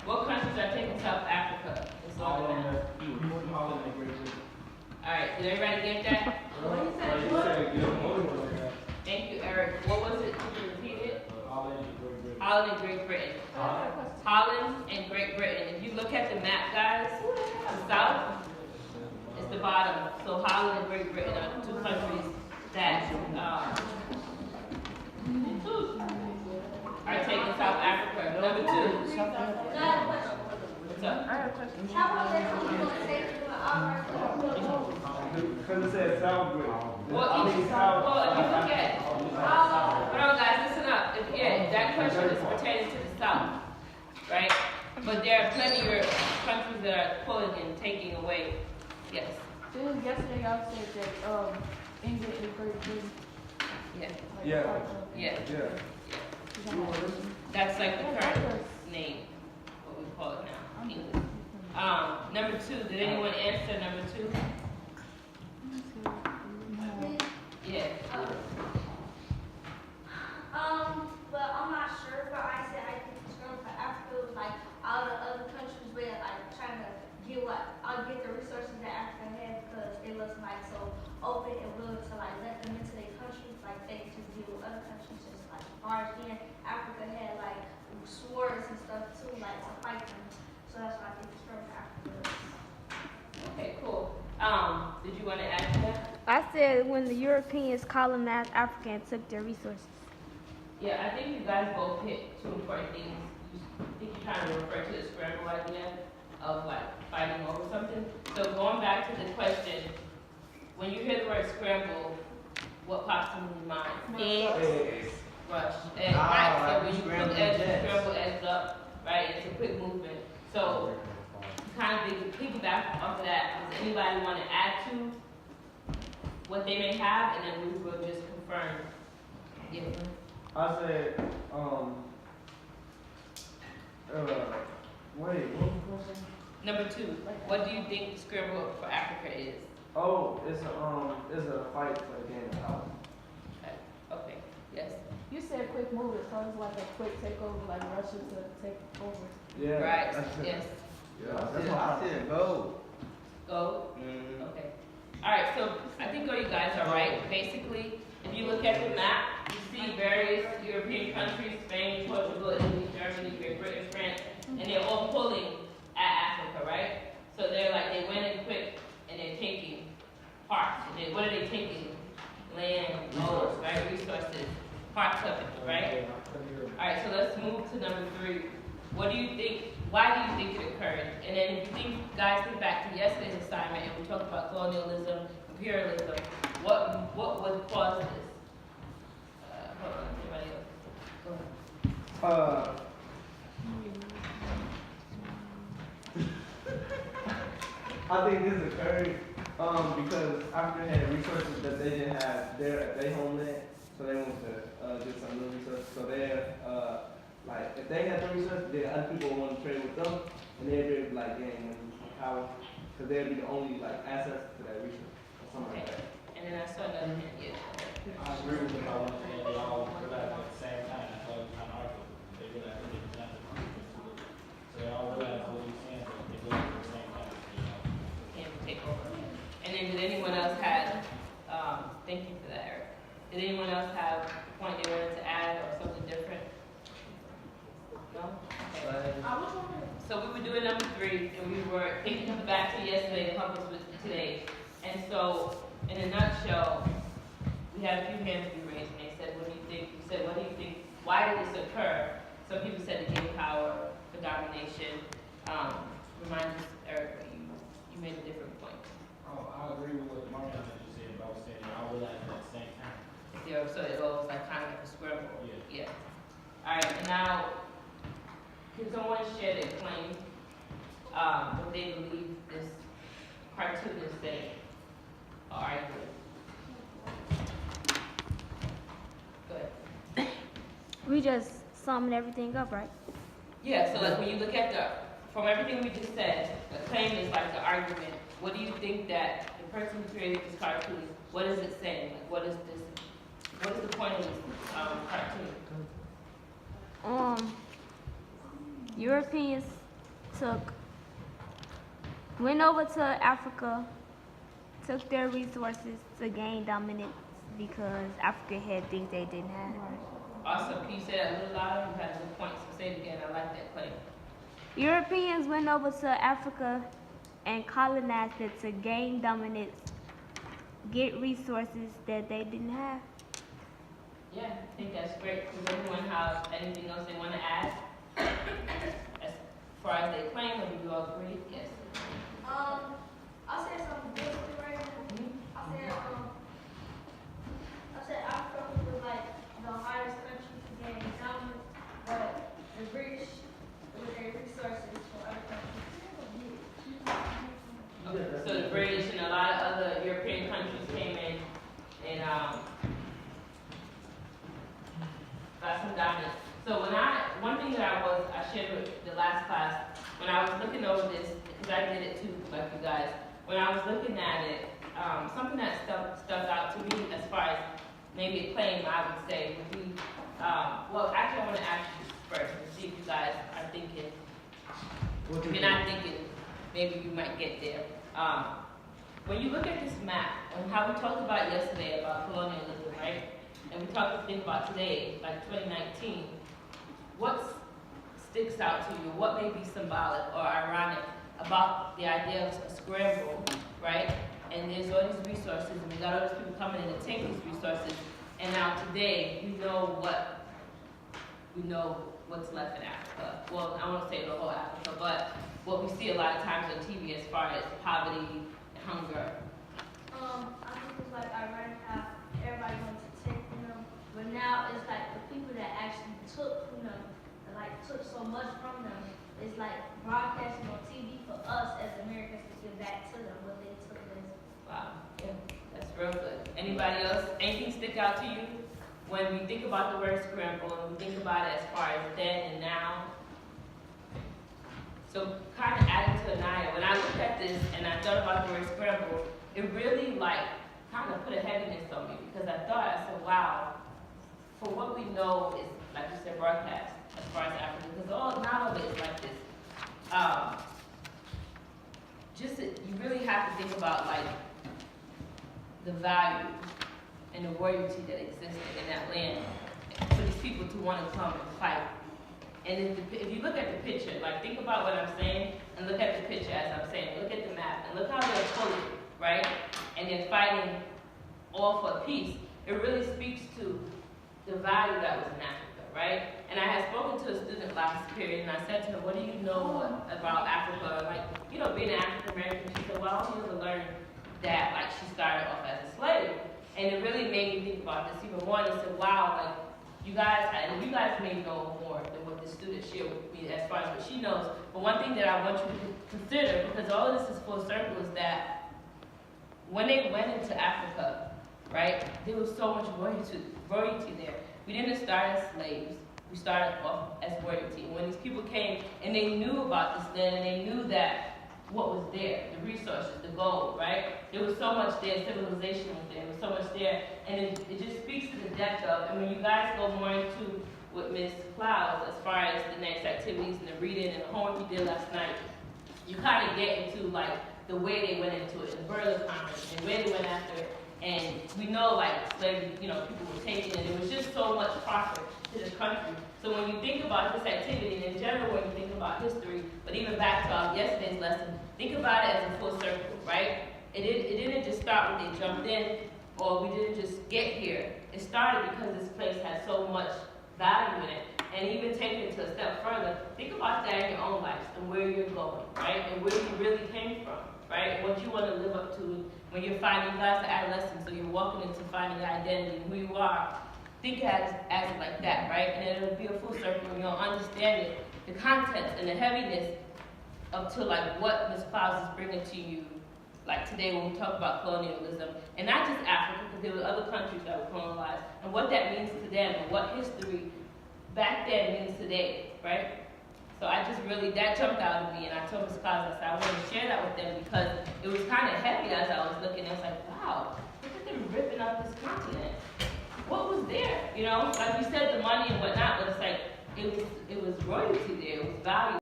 What countries are taking South Africa? It's on the map. Alright, did everybody get that? Thank you, Eric. What was it? Could you repeat it? Holland and Great Britain. Holland and Great Britain. If you look at the map, guys, the south is the bottom. So Holland and Great Britain are the two countries that are taking South Africa. Number 2. What's up? I have a question. Because it said South Britain. Well, if you look at, hold on guys, listen up. That question is pertaining to the south, right? But there are plenty of countries that are pulling and taking away. Yes. Then yesterday y'all said that England is Great Britain. Yeah. Yeah. That's like the current name, what we call it now, England. Number 2, did anyone answer number 2? Yeah. But I'm not sure, but I said I think it's going for Africa was like all the other countries were like trying to get the resources that Africa had because they wasn't like so open and willing to like let them into their countries like they just deal with other countries just like as far as Africa had like swords and stuff too, like to fight them. So that's why I think it's going for Africa. Okay, cool. Did you want to add to that? I said when the Europeans colonized Africa and took their resources. Yeah, I think you guys both hit 2 important things. I think you're trying to refer to the scramble idea of like fighting over something. So going back to the question, when you hear the word scramble, what pops into your mind? Eggs. Rush. Right, so when you put scramble eggs up, right, it's a quick movement. So kind of piggyback off of that, does anybody want to add to what they may have, and then we will just confirm. Yeah. I said, wait, what was the question? Number 2, what do you think scramble for Africa is? Oh, it's a fight for the game of power. Okay, yes. You said quick movement, so it's like a quick takeover, like Russia to take over. Yeah. Right, that's it. yes. Yeah, I that's what I said go. Go? Okay. Alright, so I think all you guys are right. Basically, if you look at the map, you see various European countries, Spain, Portugal, Italy, Germany, Great Britain, France, and they're all pulling at Africa, right? So they're like, they went in quick and they're taking parts. And what are they taking? Land, gold, right? Resources, parts of it, right? Alright, so let's move to number 3. What do you think, why do you think it occurred? And then if you think, guys, think back to yesterday's assignment and we talked about colonialism, imperialism, what would cause this? Hold on, anybody else? Go ahead. I think this occurred because Africa had resources that they didn't have at their homeland, so they wanted to get some new resources. So they're like if they had the resources, then other people want to trade with them, and they'd be able to like gain power, because they'd be the only like access to that resource or something like that. And then I saw another hand, yeah. I agree with them. I want to say they all realize at the same time. That's why we're trying to argue. They realize they didn't have to do it. So they all realize what you're saying, but they do it at the same time. Can't take over. And then did anyone else have, thank you for that, Eric. Did anyone else have a point they wanted to add or something different? No? Okay. So we were doing number 3, and we were thinking back to yesterday to help us with today. And so, in a nutshell, we had a few hands be raised, and they said, what do you think? We said, what do you think? Why did this occur? Some people said to gain power, for domination. Remind us, Eric, you made a different point. Oh, I agree with what Mariana just said, but I was saying I realize at the same time. Yeah, so it was like kind of like a scramble. Yeah. All right, and now, can someone share their claim, what they believe this cartoon is saying, or arguing? Go ahead. We just summing everything up, right? Yeah, so like when you look at from everything we just said, the claim is like the argument. What do you think that the person who created this cartoon, what is it saying? Like what is the point of this cartoon? Europeans went over to Africa, took their resources to gain dominance because Africa had things they didn't have. Awesome. Can you say that a little louder? You had good points. So say it again. I like that claim. Europeans went over to Africa and colonized it to gain dominance, get resources that they didn't have. Yeah, I think that's great. Does anyone have anything else they want to add? As far as they claim, or do you all agree? Yes. I said something good right now. I said Africa was like the hardest country to gain dominance, but the British with their resources for other countries. Okay. So the British and a lot of other European countries came in and got some dominance. So one thing that I shared with the last class, when I was looking over this, because I did it too, like you guys, when I was looking at it, something that stuck out to me as far as maybe a claim I would say would be, well, actually I want to ask you first and see if you guys are thinking, if you're not thinking, maybe you might get there. When you look at this map, and how we talked about yesterday about colonialism, right? And we think about today, like 2019, what sticks out to you? What may be symbolic or ironic about the idea of a scramble, right? And there's all these resources, and we got all these people coming in to take these resources, and now today we know what's left in Africa. Well, I won't say the whole Africa, but what we see a lot of times on TV as far as poverty and hunger. I think it's like ironic how everybody wants to take from them, but now it's like the people that actually took from them, and like took so much from them, it's like broadcasting on TV for us as Americans to give back to them what they took from us. Wow, yeah, that's real good. Anybody else? Anything stick out to you when we think about the word scramble and we think about it as far as then and now? So kind of adding to Anaya, when I looked at this and I thought about the word scramble, it really kind of put a heaviness on me because I said, wow, for what we know is, like you said, broadcast as far as Africa, because not all of it is like this. You really have to think about the value and the royalty that existed in that land for these people to want to come and fight. And if you look at the picture, think about what I'm saying and look at the picture as I'm saying. Look at the map and look how they're pulling, right? And they're fighting all for peace. It really speaks to the value that was in Africa, right? And I had spoken to a student last period and I said to her, what do you know about Africa? Being an African American, she said, well, I only ever learned that she started off as a slave. And it really made me think about this even more. And I said, wow, you guys may know more than what the student shared with me as far as what she knows. But one thing that I want you to consider, because all of this is full circle, is that when they went into Africa, right, there was so much royalty there. We didn't start as slaves. We started off as royalty. And when these people came and they knew about this land and they knew that what was there, the resources, the gold, right? There was so much there, civilization was there, there was so much there, and it just speaks to the depth of, and when you guys go more into with Ms. Clouds as far as the next activities and the reading and the homework we did last night, you kind of get into the way they went into it, the Berlin Conference, and where they went after it, and we know slavery, people were taken, and there was just so much profit to the country. So when you think about this activity, and in general when you think about history, but even back to yesterday's lesson, think about it as a full circle, right? It didn't just start when they jumped in, or we didn't just get here. It started because this place had so much value in it. And even taking it to a step further, think about that in your own life and where you're going, right? And where you really came from, right? And what you want to live up to when you're finding life as adolescence, so you're walking into finding your identity and who you are. Think as it like that, right? And then it'll be a full circle and you'll understand it, the contents and the heaviness up to what Ms. Clouds is bringing to you, today when we talk about colonialism, and not just Africa, because there were other countries that were colonized, and what that means to them, and what history back then means today, right? So that jumped out at me, and I told Ms. Clouds, I said, I want to share that with them because it was kind of heavy as I was looking. I was like, wow, look at them ripping up this continent. What was there? Like you said, the money and whatnot, but it's it was royalty there, it was value.